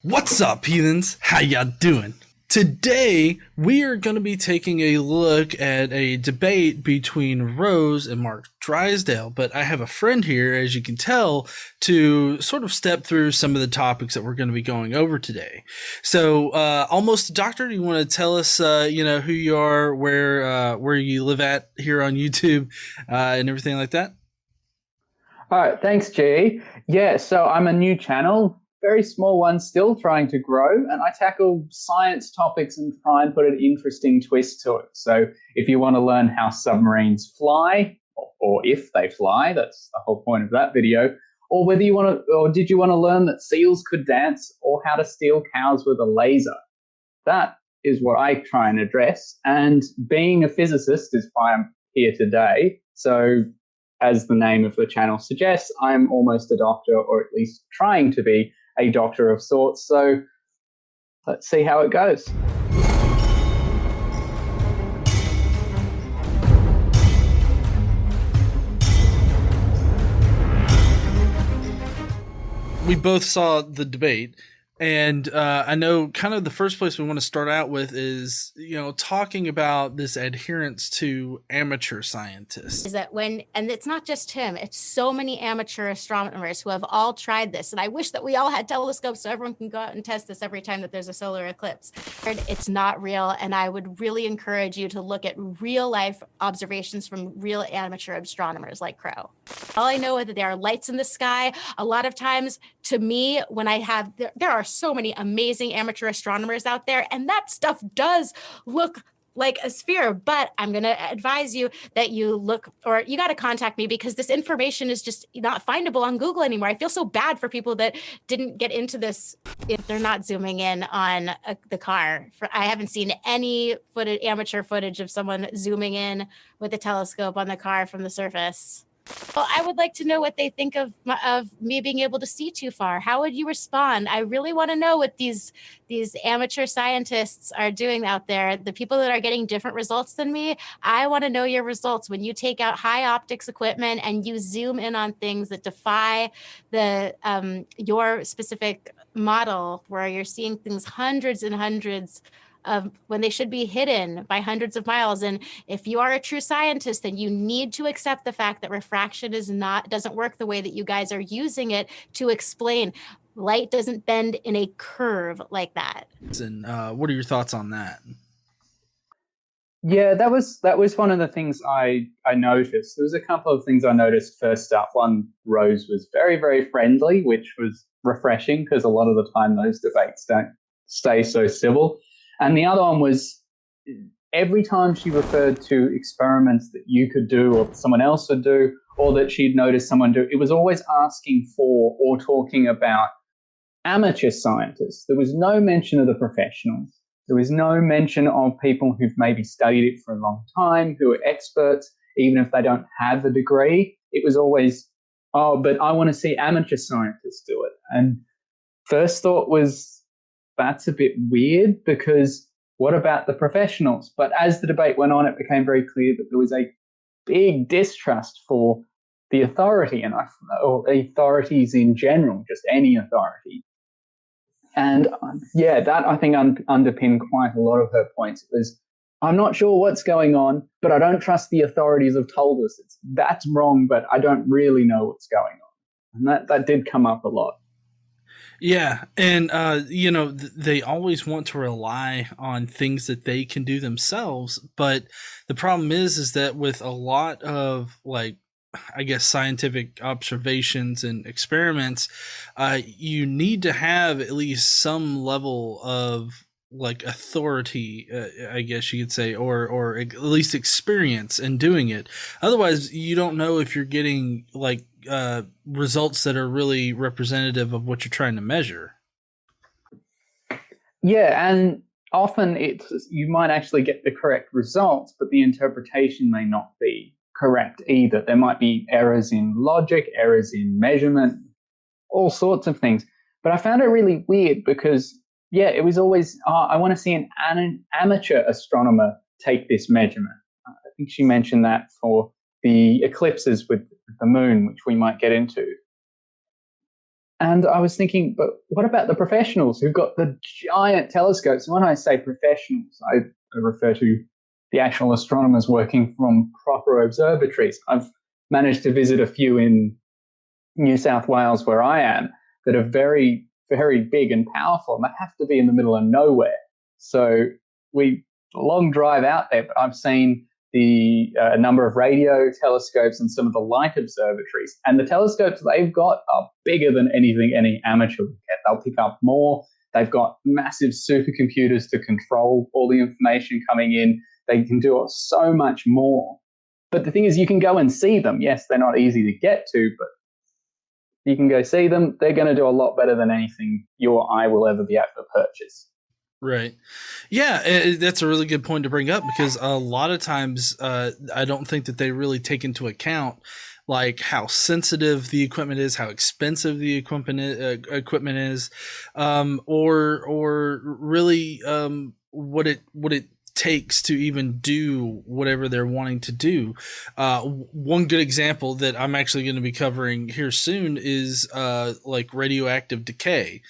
What's up, heathens? How y'all doing? Today, we are going to be taking a look at a debate between Rose and Mark Drysdale, but I have a friend here, as you can tell, to sort of step through some of the topics that we're going to be going over today. So, almost doctor, do you want to tell us, who you are, where you live at here on YouTube, and everything like that? All right, thanks, G. Yeah, so I'm a new channel, very small one, still trying to grow, and I tackle science topics and try and put an interesting twist to it. So if you want to learn how submarines fly, or if they fly, that's the whole point of that video, or whether you want to, or did you want to learn that seals could dance, or how to steal cows with a laser, that is what I try and address. And being a physicist is why I'm here today. So as the name of the channel suggests, I'm almost a doctor, or at least trying to be a doctor of sorts. So let's see how it goes. We both saw the debate, and I know kind of the first place we want to start out with is, talking about this adherence to amateur scientists. Is that and it's not just him, it's so many amateur astronomers who have all tried this. And I wish that we all had telescopes so everyone can go out and test this every time that there's a solar eclipse. It's not real. And I would really encourage you to look at real life observations from real amateur astronomers like Crow. All I know is that there are lights in the sky. A lot of times, to me, when there are so many amazing amateur astronomers out there, and that stuff does look like a sphere, but I'm going to advise you that you look, or you got to contact me, because this information is just not findable on Google anymore. I feel so bad for people that didn't get into this if they're not zooming in on the car. I haven't seen any amateur footage of someone zooming in with a telescope on the car from the surface. Well, I would like to know what they think of me being able to see too far. How would you respond? I really want to know what these amateur scientists are doing out there. The people that are getting different results than me, I want to know your results when you take out high optics equipment and you zoom in on things that defy your specific model, where you're seeing things hundreds and hundreds of when they should be hidden by hundreds of miles. And if you are a true scientist, then you need to accept the fact that refraction doesn't work the way that you guys are using it to explain. Light doesn't bend in a curve like that. And what are your thoughts on that? Yeah, that was one of the things I noticed. There was a couple of things I noticed. First up, one, Rose was very, very friendly, which was refreshing, because a lot of the time those debates don't stay so civil. And the other one was, every time she referred to experiments that you could do or someone else would do, or that she'd noticed someone do, it was always asking for or talking about amateur scientists. There was no mention of the professionals. There was no mention of people who've maybe studied it for a long time, who are experts, even if they don't have a degree. It was always, oh, but I want to see amateur scientists do it. And first thought was, that's a bit weird, because what about the professionals? But as the debate went on, it became very clear that there was a big distrust for the authority, or authorities in general, just any authority. And that I think underpinned quite a lot of her points. It was, I'm not sure what's going on, but I don't trust the authorities have told us that's wrong, but I don't really know what's going on. And that did come up a lot. Yeah, and they always want to rely on things that they can do themselves, but the problem is that with a lot of, like, I guess, scientific observations and experiments, you need to have at least some level of, like, authority, I guess you could say, or at least experience in doing it. Otherwise, you don't know if you're getting, like, results that are really representative of what you're trying to measure. Yeah, and often you might actually get the correct results, but the interpretation may not be correct either. There might be errors in logic, errors in measurement, all sorts of things. But I found it really weird because, yeah, it was always, I want to see an amateur astronomer take this measurement. I think she mentioned that for the eclipses with the moon, which we might get into. And I was thinking, but what about the professionals who've got the giant telescopes? When I say professionals, I refer to the actual astronomers working from proper observatories. I've managed to visit a few in New South Wales, where I am, that are very, very big and powerful, and they have to be in the middle of nowhere. So we long drive out there, but I've seen the number of radio telescopes and some of the light observatories. And the telescopes they've got are bigger than anything any amateur would get. They'll pick up more. They've got massive supercomputers to control all the information coming in. They can do so much more. But the thing is, you can go and see them. Yes, they're not easy to get to, but you can go see them. They're going to do a lot better than anything you or I will ever be able to purchase. Right. Yeah, that's a really good point to bring up, because a lot of times I don't think that they really take into account like how sensitive the equipment is, how expensive the equipment is, or really what it takes to even do whatever they're wanting to do. One good example that I'm actually going to be covering here soon is like radioactive decay.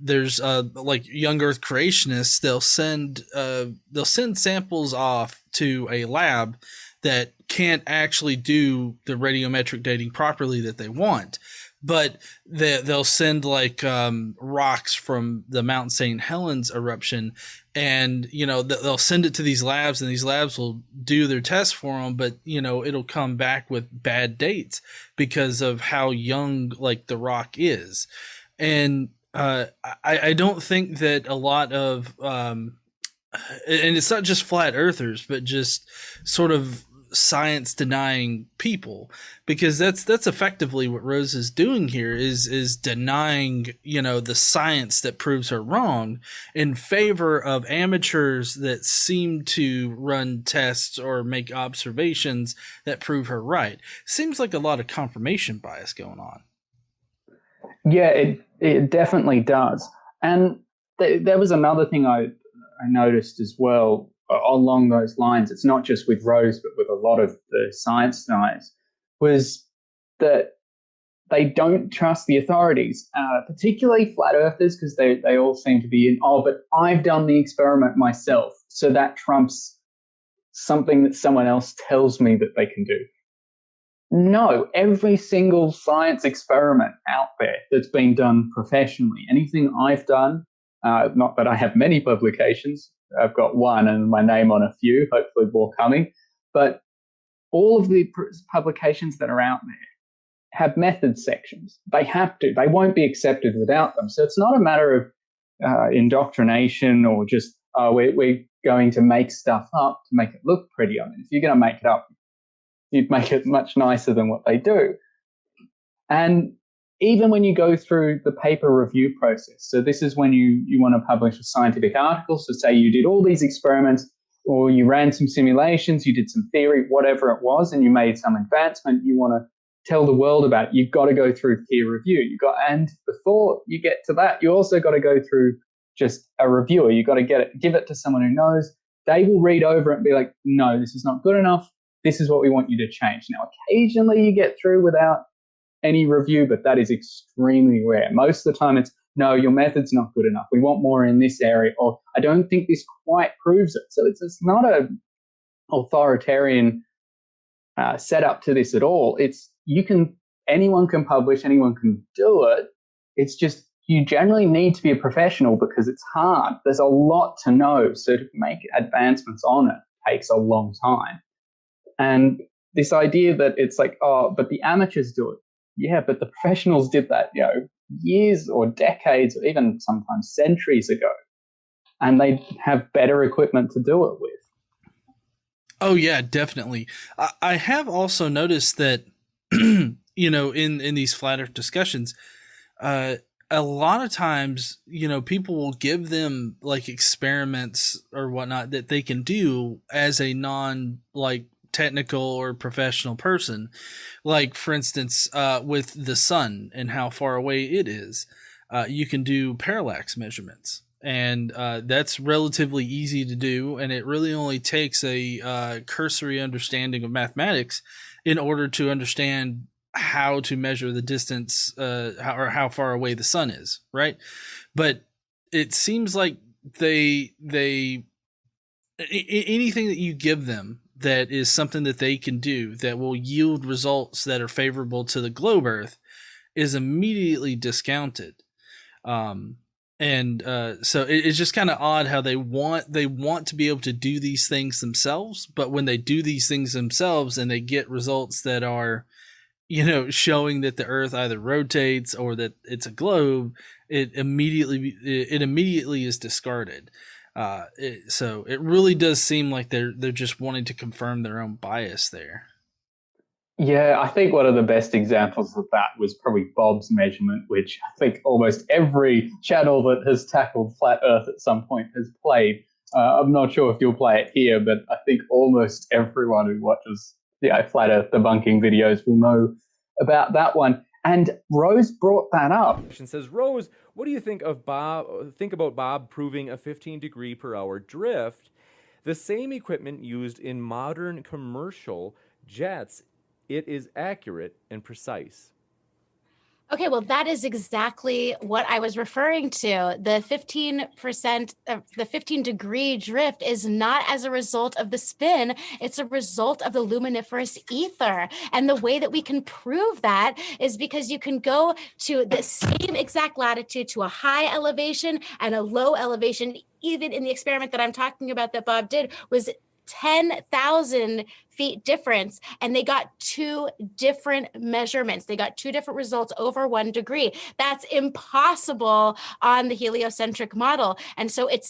There's like young Earth creationists. They'll send samples off to a lab that can't actually do the radiometric dating properly that they want, but they'll send like rocks from the Mount St. Helens eruption, and they'll send it to these labs, and these labs will do their tests for them, but it'll come back with bad dates because of how young like the rock is. And I don't think that a lot of and it's not just flat earthers, but just sort of science denying people, because that's effectively what Rose is doing here, is denying the science that proves her wrong in favor of amateurs that seem to run tests or make observations that prove her right. Seems like a lot of confirmation bias going on. Yeah, it definitely does. And there was another thing I noticed as well along those lines. It's not just with Rose, but with a lot of the science guys, was that they don't trust the authorities, particularly flat earthers, because they all seem to be in, oh, but I've done the experiment myself, so that trumps something that someone else tells me that they can do. No, every single science experiment out there that's been done professionally, anything I've done, not that I have many publications, I've got one and my name on a few, hopefully more coming, but all of the publications that are out there have method sections. They have to. They won't be accepted without them. So it's not a matter of indoctrination or just, we're going to make stuff up to make it look pretty. I mean, if you're going to make it up, you'd make it much nicer than what they do. And even when you go through the paper review process, so this is when you want to publish a scientific article, so say you did all these experiments, or you ran some simulations, you did some theory, whatever it was, and you made some advancement, you want to tell the world about it, you've got to go through peer review. And before you get to that, you also got to go through just a reviewer. You've got to give it to someone who knows. They will read over it and be like, no, this is not good enough. This is what we want you to change. Now, occasionally you get through without any review, but that is extremely rare. Most of the time it's, no, your method's not good enough. We want more in this area, or I don't think this quite proves it. So it's not a authoritarian setup to this at all. It's anyone can publish, anyone can do it. It's just you generally need to be a professional because it's hard. There's a lot to know. So to make advancements on it takes a long time. And this idea that it's like, oh, but the amateurs do it. Yeah, but the professionals did that, years or decades or even sometimes centuries ago. And they have better equipment to do it with. Oh, yeah, definitely. I have also noticed that, in these flat earth discussions, a lot of times, people will give them like experiments or whatnot that they can do as a technical or professional person. Like, for instance, with the sun and how far away it is, you can do parallax measurements. And that's relatively easy to do, and it really only takes a cursory understanding of mathematics in order to understand how to measure the distance or how far away the sun is, right? But it seems like they anything that you give them that is something that they can do that will yield results that are favorable to the globe Earth is immediately discounted. Um, and so it's just kind of odd how they want to be able to do these things themselves, but when they do these things themselves and they get results that are, showing that the Earth either rotates or that it's a globe, it immediately is discarded. So it really does seem like they're just wanting to confirm their own bias there. Yeah, I think one of the best examples of that was probably Bob's measurement, which I think almost every channel that has tackled flat Earth at some point has played. I'm not sure if you'll play it here, but I think almost everyone who watches flat Earth debunking videos will know about that one. And Rose brought that up. Says, Rose, what do you think of about Bob proving a 15 degree per hour drift? The same equipment used in modern commercial jets. It is accurate and precise. Okay, well, that is exactly what I was referring to. The 15% of the 15-degree drift is not as a result of the spin. It's a result of the luminiferous ether. And the way that we can prove that is because you can go to the same exact latitude to a high elevation and a low elevation. Even in the experiment that I'm talking about that Bob did was 10,000 feet difference, and they got two different measurements. They got two different results over 1 degree. That's impossible on the heliocentric model. And so it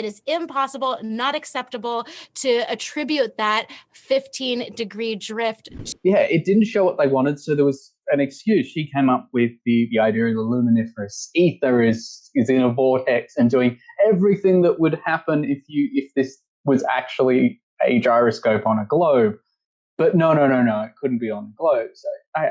is impossible, not acceptable to attribute that 15-degree drift. Yeah, it didn't show what they wanted, so there was an excuse. She came up with the idea of the luminiferous ether is in a vortex and doing everything that would happen if this was actually a gyroscope on a globe. But no, it couldn't be on a globe. So I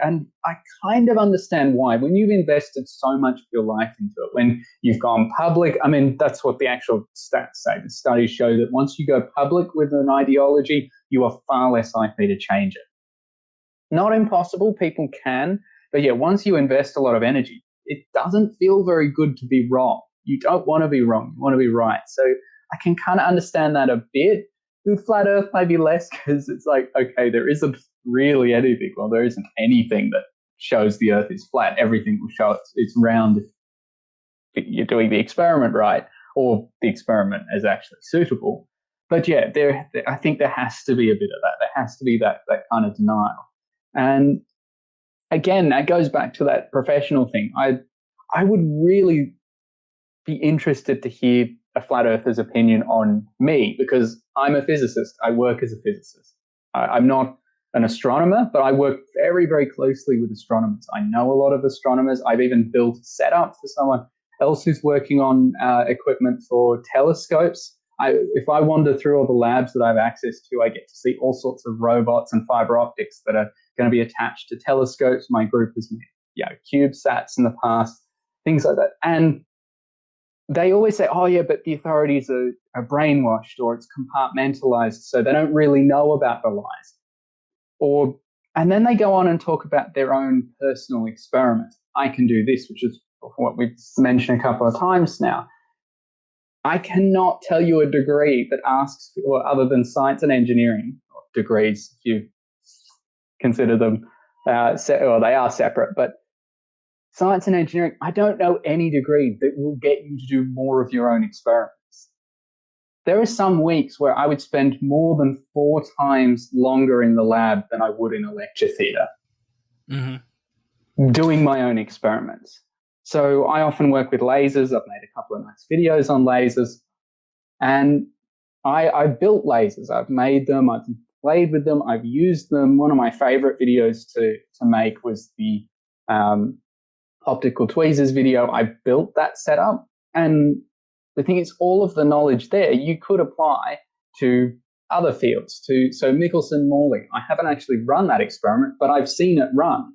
kind of understand why. When you've invested so much of your life into it, when you've gone public, I mean, that's what the actual stats say. The studies show that once you go public with an ideology, you are far less likely to change it. Not impossible, people can, but yeah, once you invest a lot of energy, it doesn't feel very good to be wrong. You don't want to be wrong, you want to be right. So I can kind of understand that a bit. With flat Earth, maybe less, because it's like, okay, there isn't really anything. Well, there isn't anything that shows the Earth is flat. Everything will show it's round if you're doing the experiment right, or the experiment is actually suitable. But yeah, I think there has to be a bit of that. There has to be that kind of denial. And again, that goes back to that professional thing. I would really be interested to hear a flat earther's opinion on me, because I'm a physicist. I work as a physicist. I'm not an astronomer, but I work very, very closely with astronomers. I know a lot of astronomers. I've even built a setup for someone else who's working on equipment for telescopes. If I wander through all the labs that I have access to, I get to see all sorts of robots and fiber optics that are going to be attached to telescopes. My group has made CubeSats in the past, things like that. And they always say, oh, yeah, but the authorities are brainwashed, or it's compartmentalized, so they don't really know about the lies. And then they go on and talk about their own personal experiments. I can do this, which is what we've mentioned a couple of times now. I cannot tell you a degree that asks, or other than science and engineering degrees, if you consider them, they are separate, but science and engineering, I don't know any degree that will get you to do more of your own experiments. There are some weeks where I would spend more than 4 times longer in the lab than I would in a lecture theatre doing my own experiments. So I often work with lasers. I've made a couple of nice videos on lasers. And I've built lasers. I've made them. I've played with them. I've used them. One of my favorite videos to make was the optical tweezers video. I built that setup, and the thing is, all of the knowledge there you could apply to other fields. So Michelson-Morley, I haven't actually run that experiment, but I've seen it run,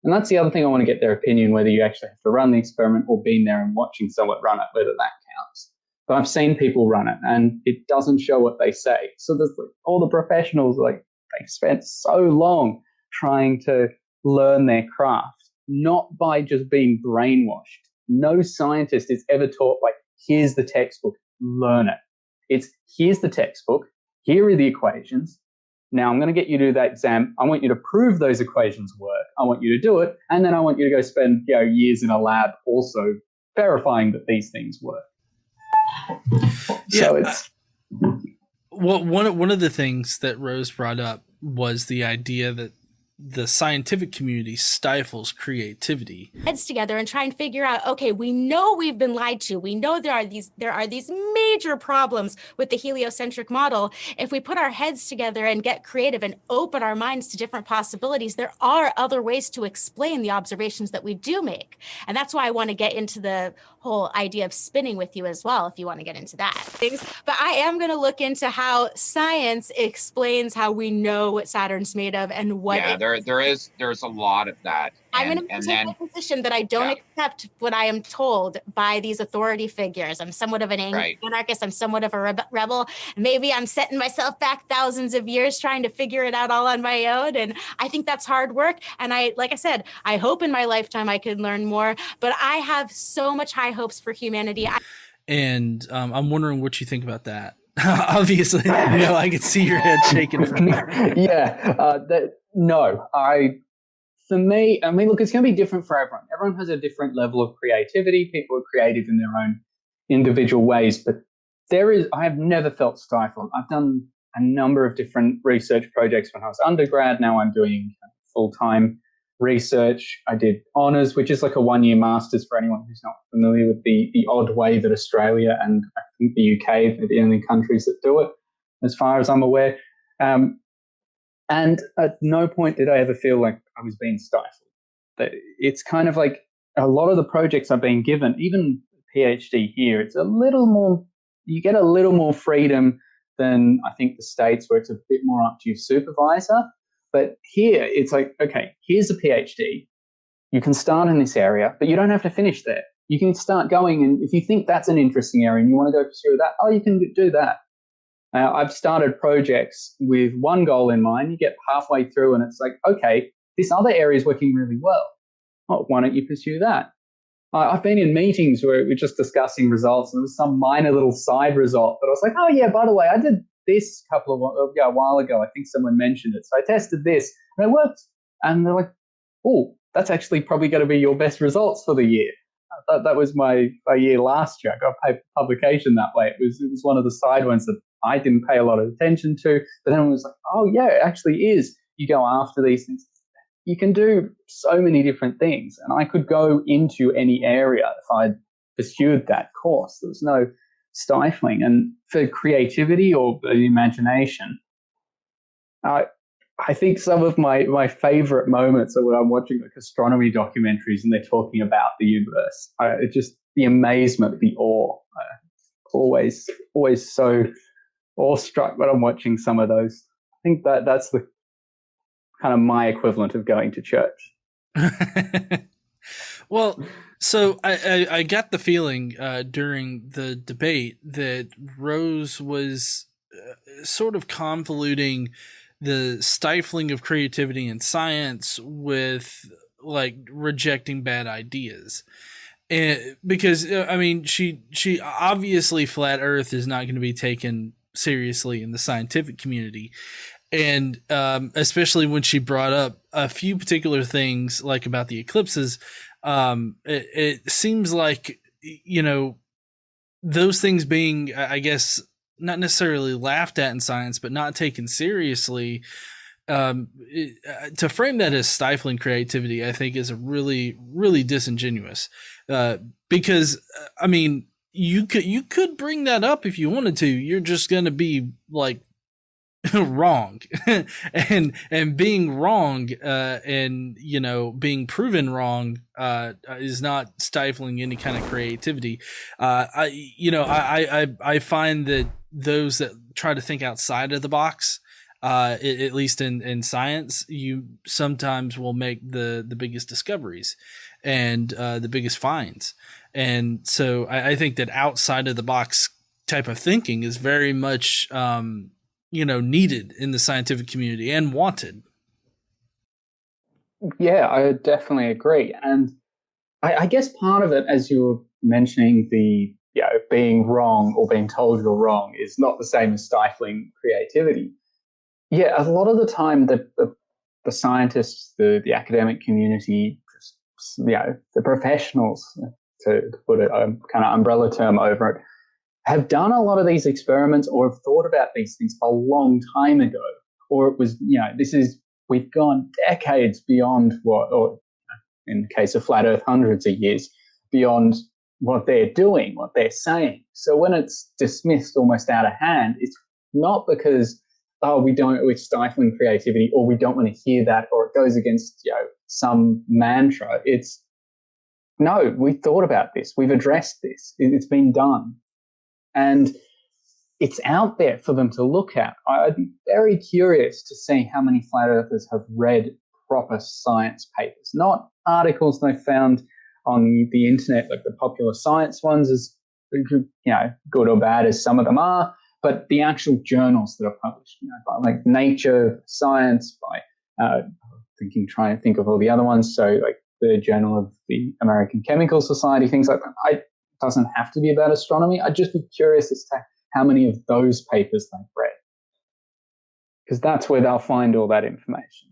and that's the other thing I want to get their opinion, whether you actually have to run the experiment or being there and watching someone run it, whether that counts. But I've seen people run it, and it doesn't show what they say. So there's all the professionals, they spent so long trying to learn their craft, not by just being brainwashed. No scientist is ever taught, like, here's the textbook, learn it. It's, here's the textbook, here are the equations. Now I'm going to get you to do that exam. I want you to prove those equations work. I want you to do it. And then I want you to go spend years in a lab also verifying that these things work. So it's... Well, one of the things that Rose brought up was the idea that the scientific community stifles creativity. Heads together and try and figure out, okay, we know we've been lied to. We know there are these major problems with the heliocentric model. If we put our heads together and get creative and open our minds to different possibilities, there are other ways to explain the observations that we do make. And that's why I want to get into the whole idea of spinning with you as well, if you want to get into that. But I am going to look into how science explains how we know what Saturn's made of and what. Yeah, there's a lot of that. I'm going to take the position that I don't accept what I am told by these authority figures. I'm somewhat of an anarchist. I'm somewhat of a rebel. Maybe I'm setting myself back thousands of years trying to figure it out all on my own. And I think that's hard work. And like I said, I hope in my lifetime I could learn more. But I have so much high hopes for humanity. And I'm wondering what you think about that. Obviously, I can see your head shaking from here. For me, I mean, look, it's going to be different for everyone. Everyone has a different level of creativity. People are creative in their own individual ways, but I have never felt stifled. I've done a number of different research projects when I was undergrad. Now I'm doing full-time research. I did honors, which is like a 1-year master's for anyone who's not familiar with the odd way that Australia and I think the UK are the only countries that do it, as far as I'm aware. And at no point did I ever feel like I was being stifled. It's kind of like a lot of the projects I've been given, even PhD here, it's a little more, you get a little more freedom than I think the States, where it's a bit more up to your supervisor. But here it's like, okay, here's a PhD. You can start in this area, but you don't have to finish there. You can start going, and if you think that's an interesting area and you want to go pursue that, you can do that. I've started projects with one goal in mind. You get halfway through and it's like, okay, this other area is working really well. Why don't you pursue that? I've been in meetings where we're just discussing results and there was some minor little side result, but I was like, oh yeah, by the way, I did this a while ago. I think someone mentioned it. So I tested this and it worked. And they're like, oh, that's actually probably going to be your best results for the year. That was my year last year. I got a publication that way. It was one of the side ones that I didn't pay a lot of attention to, but then it was like, oh yeah, it actually is. You go after these things. You can do so many different things, and I could go into any area if I'd pursued that course. There was no stifling. And for creativity or the imagination, I think some of my favorite moments are when I'm watching like astronomy documentaries and they're talking about the universe. It's just the amazement, the awe. Always so awestruck when I'm watching some of those. I think that's the kind of my equivalent of going to church. Well, so I got the feeling during the debate that Rose was sort of convoluting the stifling of creativity in science with like rejecting bad ideas. And because I mean, she obviously flat Earth is not going to be taken seriously in the scientific community. And especially when she brought up a few particular things like about the eclipses, it seems like, those things being, I guess, not necessarily laughed at in science, but not taken seriously, to frame that as stifling creativity, I think is a really, really disingenuous, because I mean, you could bring that up if you wanted to. You're just going to be like wrong and being wrong, and being proven wrong, is not stifling any kind of creativity. I find that those that try to think outside of the box, at least in science, you sometimes will make the biggest discoveries and the biggest finds. And so I think that outside of the box type of thinking is very much needed in the scientific community and wanted. Yeah, I definitely agree. And I guess part of it, as you were mentioning, the being wrong or being told you're wrong is not the same as stifling creativity. Yeah, a lot of the time the scientists, the academic community, just, the professionals, to put a kind of umbrella term over it, have done a lot of these experiments or have thought about these things a long time ago. Or it was, we've gone decades beyond what, or in the case of flat Earth, hundreds of years beyond what they're doing, what they're saying. So when it's dismissed almost out of hand, it's not because, oh, we're stifling creativity, or we don't want to hear that, or it goes against, some mantra. It's, no, we thought about this. We've addressed this. It's been done. And it's out there for them to look at. I'd be very curious to see how many flat earthers have read proper science papers, not articles they found on the internet, like the popular science ones, as good or bad as some of them are, but the actual journals that are published, by like Nature, Science, by trying to think of all the other ones. So like the Journal of the American Chemical Society, things like that. It doesn't have to be about astronomy. I'd just be curious as to how many of those papers they've read, because that's where they'll find all that information.